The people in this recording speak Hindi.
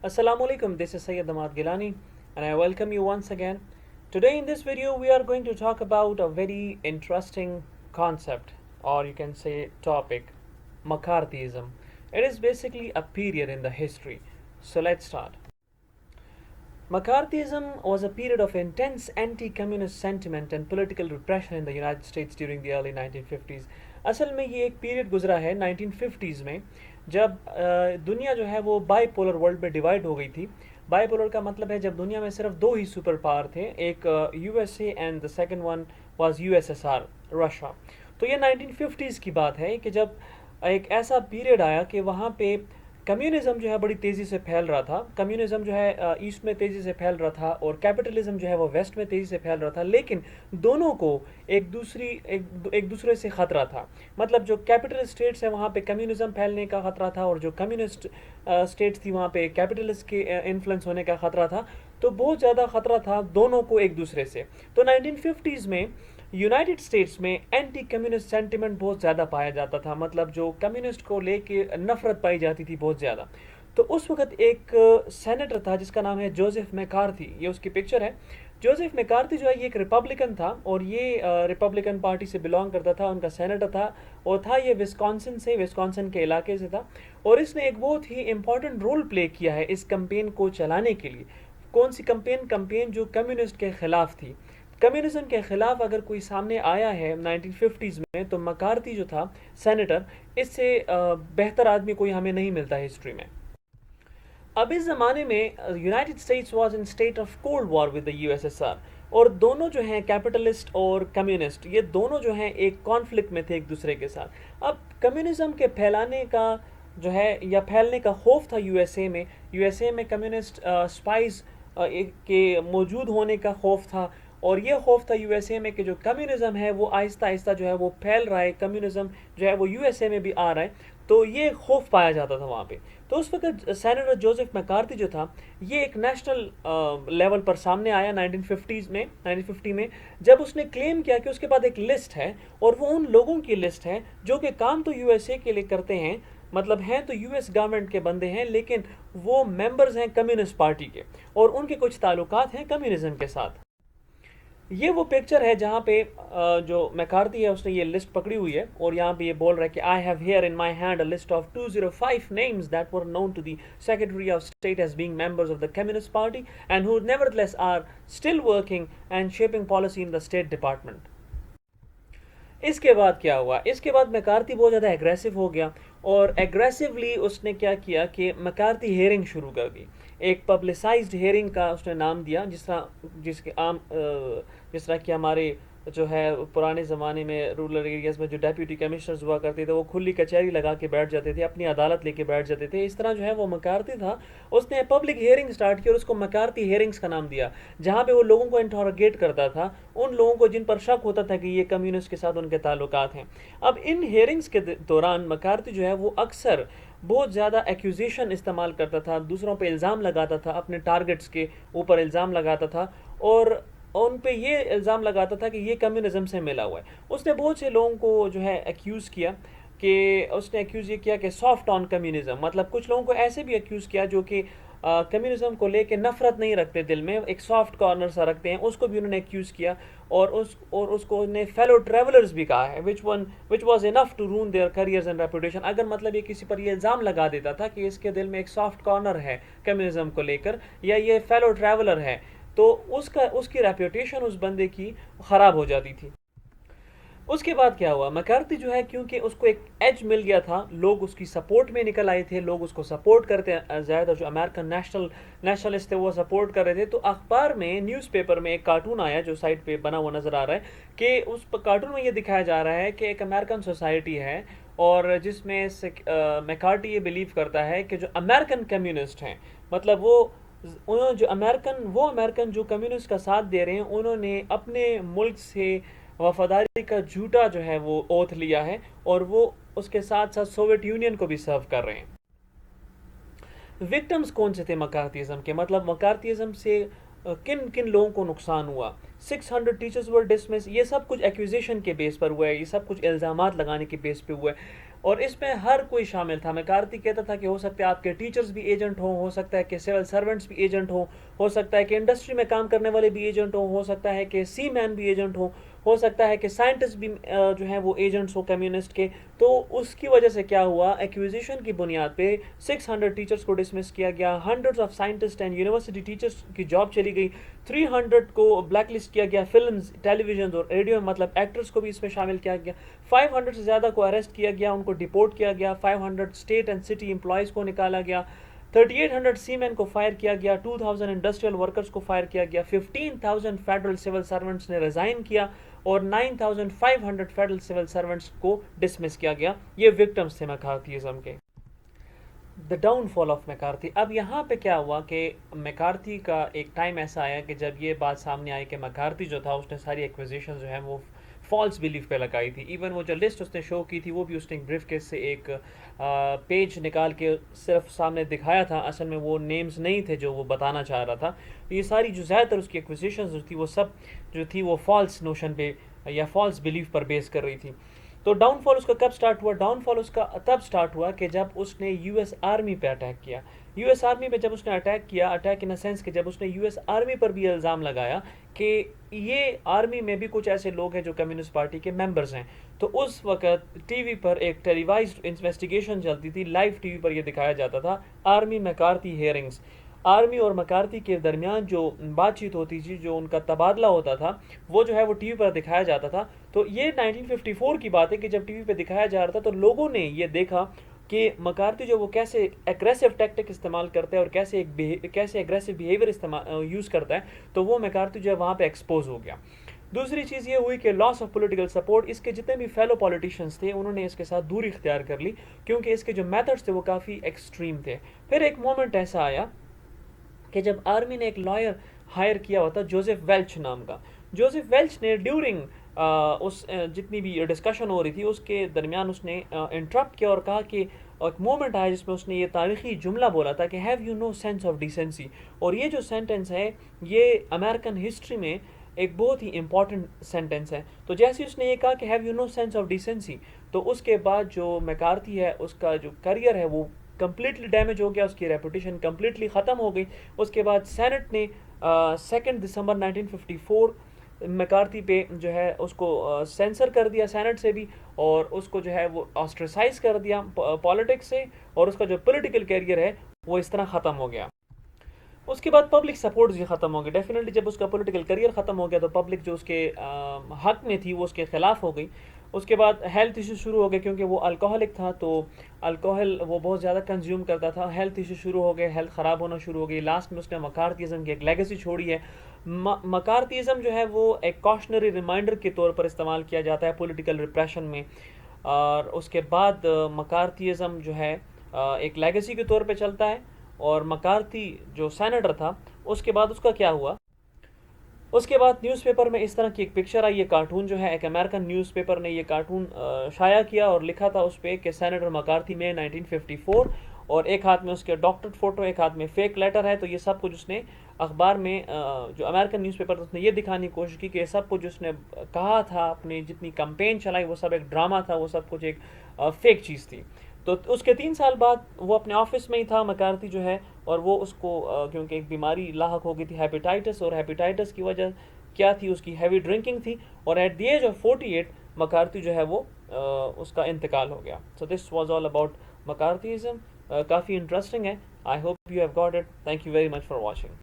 Assalamu alaikum, this is Sayyid Ahmad Gilani and I welcome you once again. Today in this video we are going to talk about a very interesting concept, or you can say topic, McCarthyism. It is basically a period in the history. So let's start. McCarthyism was a period of intense anti-communist sentiment and political repression in the United States during the early 1950s. असल में ये एक पीरियड गुजरा है 1950s में, जब दुनिया जो है वो बाईपोलर वर्ल्ड में डिवाइड हो गई थी. बाईपोलर का मतलब है जब दुनिया में सिर्फ दो ही सुपर पावर थे, एक USA and the second one was USSR, Russia. तो ये 1950s की बात है कि जब एक ऐसा पीरियड आया कि वहाँ पे कम्युनिज़म जो है बड़ी तेज़ी से फैल रहा था. कम्युनिज़म जो है ईस्ट में तेज़ी से फैल रहा था और कैपिटलिज्म जो है वो वेस्ट में तेज़ी से फैल रहा था, लेकिन दोनों को एक दूसरे से ख़तरा था. मतलब जो कैपिटलिस्ट स्टेट्स है वहाँ पे कम्युनिज़म फैलने का ख़तरा था और जो कम्युनिस्ट स्टेट्स थी वहाँ पे कैपिटलिस्ट के इन्फ्लुएंस होने का ख़तरा था. तो बहुत ज़्यादा ख़तरा था दोनों को एक दूसरे से. तो 1950s में यूनाइटेड स्टेट्स में एंटी कम्युनिस्ट सेंटिमेंट बहुत ज़्यादा पाया जाता था. मतलब जो कम्युनिस्ट को लेके नफ़रत पाई जाती थी बहुत ज़्यादा. तो उस वक्त एक सेनेटर था जिसका नाम है जोसेफ मैकार्थी. ये उसकी पिक्चर है. जोसेफ मैकार्थी जो है ये एक रिपब्लिकन था और ये रिपब्लिकन पार्टी से बिलोंग करता था. उनका सेनेटर था और था ये विस्कॉन्सिन के इलाके से था. और इसने एक बहुत ही इंपॉर्टेंट रोल प्ले किया है इस कैंपेन को चलाने के लिए. कौन सी कैंपेन जो कम्युनिस्ट के ख़िलाफ़ थी. कम्युनिज्म के ख़िलाफ़ अगर कोई सामने आया है 1950s में तो मैकार्थी जो था सेनेटर, इससे बेहतर आदमी कोई हमें नहीं मिलता हिस्ट्री में. अब इस ज़माने में United states was in state of cold war with the USSR और दोनों जो हैं कैपिटलिस्ट और कम्युनिस्ट, ये दोनों जो हैं एक कॉन्फ्लिक्ट में थे एक दूसरे के साथ. अब कम्युनिज्म के फैलाने का जो है या फैलने का खौफ था यूएसए में कम्युनिस्ट स्पाइस के मौजूद होने का खौफ था. और ये खौफ था यूएसए में कि जो कम्युनिज़म है वो आहिस्ता आहिस्ता जो है वो फैल रहा है, कम्युनिज़म जो है वो यूएसए में भी आ रहा है. तो ये खौफ पाया जाता था वहाँ पे. तो उस वक्त सेनेटर जोसेफ मैकार्थी जो था ये एक नेशनल लेवल पर सामने आया 1950 में, जब उसने क्लेम किया कि उसके पास एक लिस्ट है और वो उन लोगों की लिस्ट है जो कि काम तो यूएसए के लिए करते हैं, मतलब हैं तो यूएस गवर्नमेंट के बंदे हैं, लेकिन वो मेंबर्स हैं कम्युनिस्ट पार्टी के और उनके कुछ ताल्लुकात हैं कम्युनिज़म के साथ. ये वो पिक्चर है जहाँ पे जो मैकार्थी है उसने ये लिस्ट पकड़ी हुई है और यहाँ पे ये बोल रहा है कि I have here in my hand a list of 205 names that were known to the Secretary of State as being members of the Communist Party and who nevertheless are still working and shaping policy in the State Department. इसके बाद क्या हुआ? इसके बाद मैकार्थी बहुत ज़्यादा एग्रेसिव हो गया और एग्रेसिवली उसने क्या किया कि मैकार्थी हेयरिंग शुरू कर दी. एक पब्लिसाइज्ड हेयरिंग का उसने नाम दिया, जिस तरह कि हमारे जो है पुराने ज़माने में रूरल एरियाज़ में जो डेप्यूटी कमिश्नर्स हुआ करते थे वो खुली कचहरी लगा के बैठ जाते थे, अपनी अदालत लेके बैठ जाते थे. इस तरह जो है वो मैकार्थी था, उसने पब्लिक हेयरिंग स्टार्ट की और उसको मैकार्थी हेयरिंग्स का नाम दिया, जहाँ पे वो लोगों को इंटरोगेट करता था, उन लोगों को जिन पर शक होता था कि ये कम्युनिस्ट के साथ उनके ताल्लुकात हैं. अब इन हेयरिंग्स के दौरान मैकार्थी जो है वो अक्सर बहुत ज़्यादा एक्यूजेशन इस्तेमाल करता था, दूसरों पे इल्ज़ाम लगाता था, अपने टारगेट्स के ऊपर इल्ज़ाम लगाता था और उन पे ये इल्ज़ाम लगाता था कि ये कम्युनिज़म से मिला हुआ है. उसने बहुत से लोगों को जो है एक्यूज़ किया कि उसने एक्यूज़ ये किया कि सॉफ्ट ऑन कम्युनिज़म, मतलब कुछ लोगों को ऐसे भी एक्यूज़ किया जो कि कम्युनिज़म को लेके नफ़रत नहीं रखते दिल में, एक सॉफ्ट कॉर्नर सा रखते हैं, उसको भी उन्होंने एक्यूज़ किया और उसको उन्हें फेलो ट्रैवलर्स भी कहा है, which was enough to ruin their careers and reputation. अगर मतलब ये किसी पर ये इल्ज़ाम लगा देता था कि इसके दिल में एक सॉफ्ट कॉर्नर है कम्युनिज़म को लेकर या ये फेलो ट्रैवलर है, तो उसकी रेपुटेशन उस बंदे की ख़राब हो जाती थी. उसके बाद क्या हुआ? मैकार्थी जो है क्योंकि उसको एक एज मिल गया था, लोग उसकी सपोर्ट में निकल आए थे, लोग उसको सपोर्ट करते हैं, ज़्यादातर जो अमेरिकन नेशनलिस्ट थे वो सपोर्ट कर रहे थे. तो अखबार में, न्यूज़पेपर में एक कार्टून आया जो साइड पे बना हुआ नज़र आ रहा है कि उस कार्टून में ये दिखाया जा रहा है कि एक अमेरिकन सोसाइटी है और जिसमें मैकार्थी ये बिलीव करता है कि जो अमेरिकन कम्युनिस्ट हैं, मतलब वो अमेरिकन जो कम्युनिस्ट का साथ दे रहे हैं, उन्होंने अपने मुल्क से वफादारी का झूठा जो है वो ओथ लिया है और वो उसके साथ साथ सोवियत यूनियन को भी सर्व कर रहे हैं. विक्टिम्स कौन से थे मैकार्थीज़म के? मतलब मैकार्थीज़म से किन किन लोगों को नुकसान हुआ? 600 टीचर्स वर डिसमिस. ये सब कुछ एक्यूजेशन के बेस पर हुआ है, ये सब कुछ इल्ज़ामात लगाने के बेस पे हुआ है. और इसमें हर कोई शामिल था। मैकार्थी कहता था कि हो सकता है आपके टीचर्स भी एजेंट हो सकता है कि सिविल सर्वेंट्स भी एजेंट हो सकता है कि इंडस्ट्री में काम करने वाले भी एजेंट हो सकता है कि सी मैन भी एजेंट हो सकता है कि साइंटिस्ट भी जो हैं वो एजेंट्स हो कम्युनिस्ट के। तो उसकी वजह से क्या हुआ, एक्विजिशन की बुनियाद पे 600 टीचर्स को डिसमिस किया गया, hundreds of scientist and university teachers की जॉब चली गई, 300 को ब्लैकलिस्ट किया गया, फिल्म्स, टेलीविजन और रेडियो मतलब एक्टर्स को भी इसमें शामिल किया गया, 500 से ज़्यादा को अरेस्ट किया गया, उनको डिपोर्ट किया गया, 500 स्टेट एंड सिटी एम्प्लॉयज़ को निकाला गया, 3800 सीमैन को फायर किया गया, 2000 इंडस्ट्रियल वर्कर्स को फायर किया गया, 15,000 फेडरल सिविल सर्वेंट्स ने रिज़ाइन किया और 9,500 फेडरल सिविल सर्वेंट्स को डिसमिस किया गया। ये विक्टिम्स थे मैकार्थीज़म के। The downfall of McCarthy. अब यहाँ पे क्या हुआ कि मैकार्थी का एक टाइम ऐसा आया कि जब ये बात सामने आई कि मैकार्थी जो था उसने सारी एक्विजिशन जो है वो फॉल्स बिलीफ पे लगाई थी। इवन वो जो लिस्ट उसने शो की थी वो भी उसने ब्रीफ केस से एक पेज निकाल के सिर्फ सामने दिखाया था, असल में वो नेम्स नहीं थे जो वो बताना चाह रहा था। तो ये सारी जो ज़्यादातर उसकी एक्विजिशन जो थी वो सब जो थी वो फॉल्स नोशन पे या फॉल्स बिलीफ पर बेस कर रही थी। तो डाउनफॉल उसका कब स्टार्ट हुआ, डाउनफॉल उसका तब स्टार्ट हुआ कि जब उसने यूएस आर्मी पे अटैक किया। यूएस आर्मी पे जब उसने अटैक किया, अटैक इन अ सेंस कि जब उसने यूएस आर्मी पर भी इल्ज़ाम लगाया कि ये आर्मी में भी कुछ ऐसे लोग हैं जो कम्युनिस्ट पार्टी के मेंबर्स हैं। तो उस वक्त टीवी पर एक टेलीवाइज्ड इन्वेस्टिगेशन चलती थी, लाइव टीवी पर यह दिखाया जाता था, आर्मी मैकार्थी हेयरिंग्स। आर्मी और मैकार्थी के दरमियान जो बातचीत होती थी, जो उनका तबादला होता था, वो जो है वो टीवी पर दिखाया जाता था। तो ये 1954 की बात है कि जब टीवी पर दिखाया जा रहा था तो लोगों ने ये देखा कि मैकार्थी जो वो कैसे एग्रेसिव टैक्टिक इस्तेमाल करता है और कैसे एग्रेसिव बिहेवियर इस्तेमाल यूज़ करता है। तो वो मैकार्थी जो है वहाँ पे एक्सपोज हो गया। दूसरी चीज़ ये हुई कि लॉस ऑफ पॉलिटिकल सपोर्ट। इसके जितने भी फेलो पॉलिटिशियंस थे उन्होंने इसके साथ दूरी इख्तियार कर ली क्योंकि इसके जो मेथड्स थे वो काफ़ी एक्सट्रीम थे। फिर एक मोमेंट ऐसा आया कि जब आर्मी ने एक लॉयर हायर किया हुआ था जोसेफ वेल्च नाम का। जोसेफ वेल्च ने ड्यूरिंग जितनी भी डिस्कशन हो रही थी उसके दरमियान उसने इंटरप्ट किया और कहा कि एक मोमेंट आया जिसमें उसने ये तारीखी जुमला बोला था कि have you know sense of decency. और ये जो सेंटेंस है ये अमेरिकन हिस्ट्री में एक बहुत ही इंपॉर्टेंट सेंटेंस है। तो जैसे उसने ये कहा कि have you know sense of decency, तो उसके बाद जो मैकार्थी है उसका जो करियर है वो कम्प्लीटली डैमेज हो गया, उसकी रेपुटेशन कम्प्लीटली ख़त्म हो गई। उसके बाद सेनेट ने 2 दिसंबर 1954 मैकार्थी पे जो है उसको सेंसर कर दिया सेनेट से भी, और उसको जो है वो ऑस्ट्रेसाइज कर दिया पॉलिटिक्स से, और उसका जो पॉलिटिकल कैरियर है वो इस तरह ख़त्म हो गया। उसके बाद पब्लिक सपोर्ट भी ख़त्म हो गया। डेफिनेटली जब उसका पॉलिटिकल करियर ख़त्म हो गया तो पब्लिक जो उसके हक में थी वो उसके ख़िलाफ़ हो गई। उसके बाद हेल्थ इशू शुरू हो गए क्योंकि वो अल्कोहलिक था, तो अल्कोहल वो बहुत ज़्यादा कंज्यूम करता था। हेल्थ इशू शुरू हो गए, हेल्थ ख़राब होना शुरू हो गई। लास्ट में उसने मैकार्थीज़म की एक लेगेसी छोड़ी है। मैकार्थीज़म जो है वो एक कॉशनरी रिमाइंडर के तौर पर इस्तेमाल किया जाता है पॉलिटिकल रिप्रेशन में। और उसके बाद मैकार्थीज़म जो है एक लेगेसी के तौर पे चलता है। और मैकार्थी जो सेनेटर था उसके बाद उसका क्या हुआ, उसके बाद न्यूज़पेपर में इस तरह की एक पिक्चर आई। ये कार्टून जो है एक अमेरिकन न्यूज़पेपर ने ये कार्टून शाया किया और लिखा था उस पर कि सेनेटर मैकार्थी में 1954, और एक हाथ में उसके डॉक्टरेट फ़ोटो, एक हाथ में फेक लेटर है। तो ये सब कुछ उसने अखबार में जो अमेरिकन न्यूज़पेपर था उसने ये दिखाने की कोशिश की कि ये सब कुछ उसने कहा था, अपनी जितनी कैंपेन चलाई वो सब एक ड्रामा था, वो सब कुछ एक फ़ेक चीज़ थी। तो उसके 3 साल बाद वो अपने ऑफिस में ही था मैकार्थी जो है, और वो उसको क्योंकि एक बीमारी लाहक हो गई थी हेपेटाइटिस, और हेपेटाइटिस की वजह क्या थी, उसकी हैवी ड्रिंकिंग थी, और at the age of 48 McCarthy जो है वो उसका इंतकाल हो गया। So this was all about McCarthyism. काफ़ी इंटरेस्टिंग है। I hope you have got it. Thank you very much for watching.